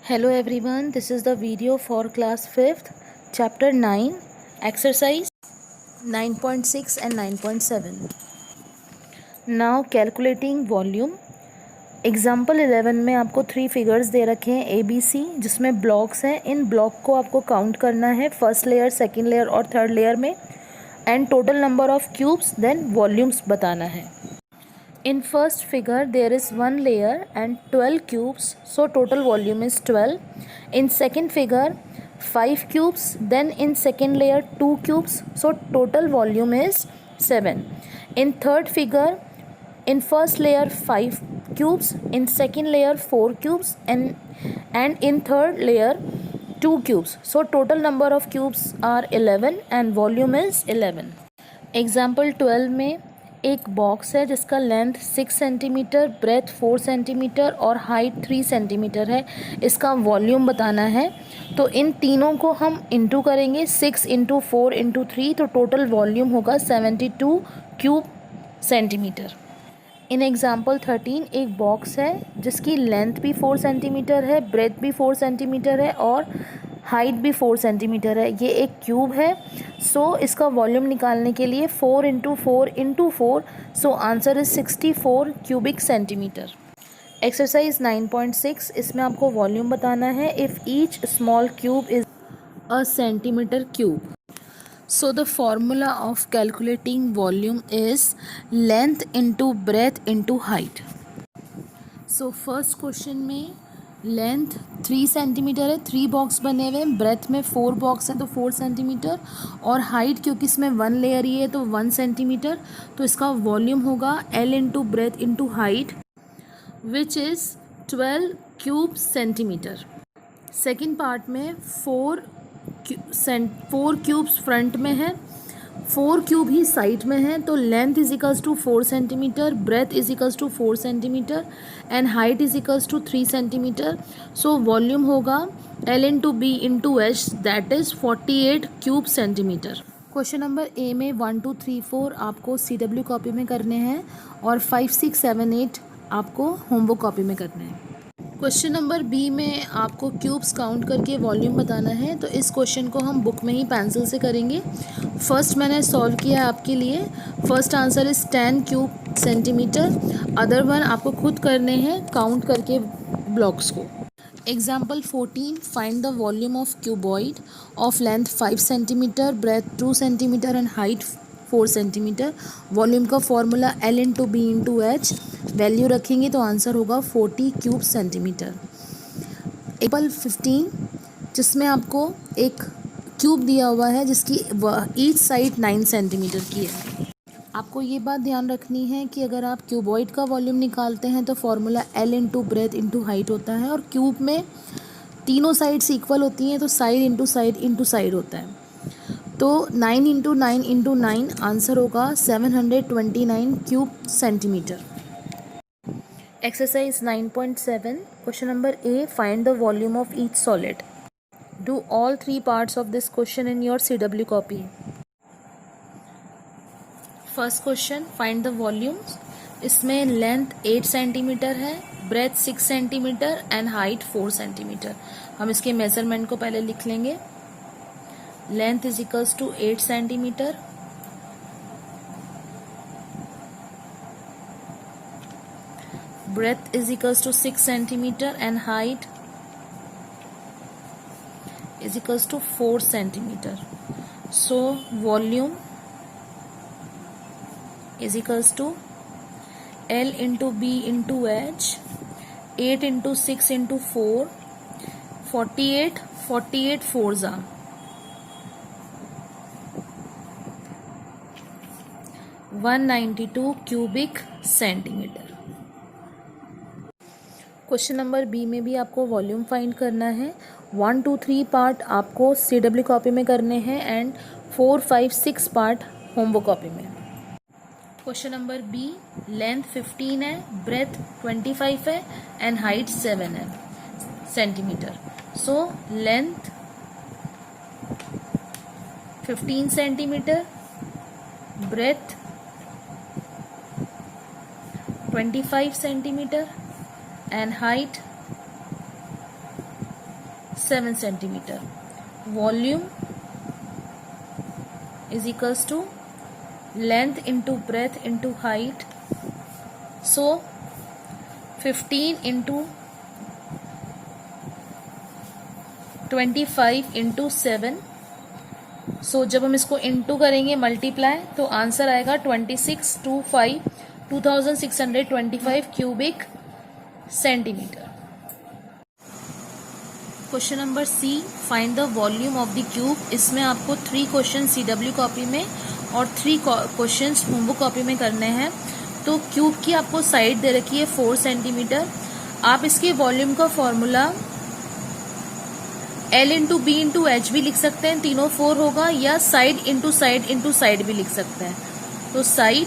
Hello everyone, this is the video for class 5th, chapter 9, exercise 9.6 and 9.7. Now calculating volume. Example 11 में आपको 3 figures दे रखे हैं ABC, जिसमें blocks हैं. इन block को आपको काउंट करना है फर्स्ट लेयर, सेकेंड लेयर और थर्ड लेयर में, and total number of cubes, then volumes बताना है. In first figure there is one layer and 12 cubes, so total volume is 12. In second figure 5 cubes, then in second layer 2 cubes, so total volume is 7. In third figure, in first layer 5 cubes, in second layer 4 cubes, and in third layer 2 cubes, so total number of cubes are 11 and volume is 11. Example 12 में एक box है जिसका length 6 centimetre, breath 4 centimetre और height 3 centimetre है. इसका volume बताना है. तो इन तीनों को हम इंटू करेंगे, 6 इंटू 4 इंटू 3, तो टोटल वॉल्यूम होगा 72 क्यूब सेंटीमीटर. इन एग्जाम्पल 13 एक बॉक्स है जिसकी लेंथ भी 4 सेंटीमीटर है, ब्रेथ भी 4 सेंटीमीटर है और हाइट भी 4 सेंटीमीटर है. ये एक क्यूब है, सो इसका वॉल्यूम निकालने के लिए 4 into 4 into 4, so answer is 64 cubic centimetre. Exercise 9.6, इसमें आपको वॉल्यूम बताना है. If each small cube is a centimetre cube, so the formula of calculating volume is length into breadth into height. So first question में length 3 centimetre है, 3 box बने हुए हैं, breath में 4 बॉक्स हैं तो 4 सेंटीमीटर, और हाइट क्योंकि इसमें 1 लेयर ही है तो 1 सेंटीमीटर. तो इसका वॉल्यूम होगा L into breadth into height, which is 12 cube centimetre. Second part में 4 क्यूब्स फ्रंट में है, 4 क्यूब ही साइड में है, तो length is equals to 4 centimetre, breadth is equals to 4 centimetre and height is equals to 3 centimetre. So volume होगा L into B into H, that is 48 cube centimetre. Question number A में 1, 2, 3, 4 आपको CW copy में करने हैं और 5, 6, 7, 8 आपको homework copy में करने हैं. क्वेश्चन नंबर बी में आपको क्यूब्स काउंट करके वॉल्यूम बताना है. तो इस क्वेश्चन को हम बुक में ही पेंसिल से करेंगे. फर्स्ट मैंने सॉल्व किया है आपके लिए. First answer is 10 cube centimetre. Other one आपको खुद करने हैं काउंट करके ब्लॉक्स को. Example 14, find the volume of cuboid of length 5 centimetre, breadth 2 centimetre and height 4 centimetre. Volume का formula L into B into H. Value रखेंगे तो answer होगा 40 क्यूब सेंटीमीटर. एग्जाम्पल 15, जिसमें आपको एक क्यूब दिया हुआ है जिसकी ईच साइड 9 सेंटीमीटर की है. आपको ये बात ध्यान रखनी है कि अगर आप क्यूबॉइड का वॉल्यूम निकालते हैं तो formula L into breadth into height होता है, और क्यूब में तीनों साइड्स इक्वल होती हैं तो साइड इंटू साइड होता है. तो 9 इंटू 9 इंटू 9 आंसर होगा 729 cube centimetre. Exercise 9.7, question number A, find the volume of each solid. Do all 3 parts of this question in your CW copy. First question, find the volume. इसमें length 8 centimetre है, breadth 6 centimetre and height 4 centimetre. हम इसके measurement को पहले लिख लेंगे. Length is equals to 8 centimetre, breadth is equals to 6 centimeter and height is equals to 4 centimeter. So volume is equals to L into B into H, 8 into 6 into 4, 48 fours are 192 cubic centimeter. Question number B में भी आपको volume find करना है. 1, 2, 3 part आपको CW copy में करने हैं and 4, 5, 6 part homework copy में. क्वेश्चन नंबर बी, लेंथ 15 है, ब्रेथ 25 है एंड हाइट 7 है centimetre. So length 15 centimetre, breadth 25 centimetre and height 7 centimeter. Volume is equals to length into breadth into height. So 15 into 25 into 7. सो जब हम इसको into करेंगे multiply तो answer आएगा 2625 cubic centimetre. Question number C, find the volume of the cube. इसमें आपको 3 question CW copy में और 3 क्वेश्चन होमबुक कॉपी में करने हैं. तो क्यूब की आपको साइड दे रखी है 4 सेंटीमीटर. आप इसके वॉल्यूम का formula L into B into H भी लिख सकते हैं, तीनों 4 होगा, या साइड इंटू साइड भी लिख सकते हैं. तो साइड,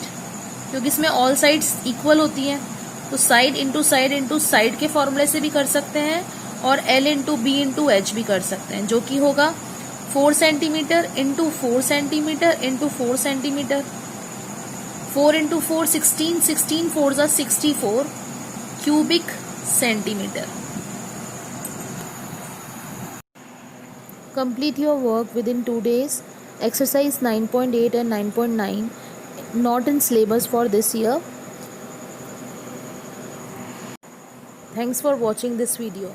क्योंकि इसमें ऑल साइड्स इक्वल होती हैं, तो साइड इंटू साइड के फॉर्मूले से भी कर सकते हैं और L into B into H भी कर सकते हैं, जो कि होगा 4 centimetre into 4 centimetre into 4 centimetre. 4 into 4 16, 16 4 जा 64 cubic centimetre. Complete your work within 2 days. Exercise 9.8 and 9.9 not in syllabus for this year. Thanks for watching this video.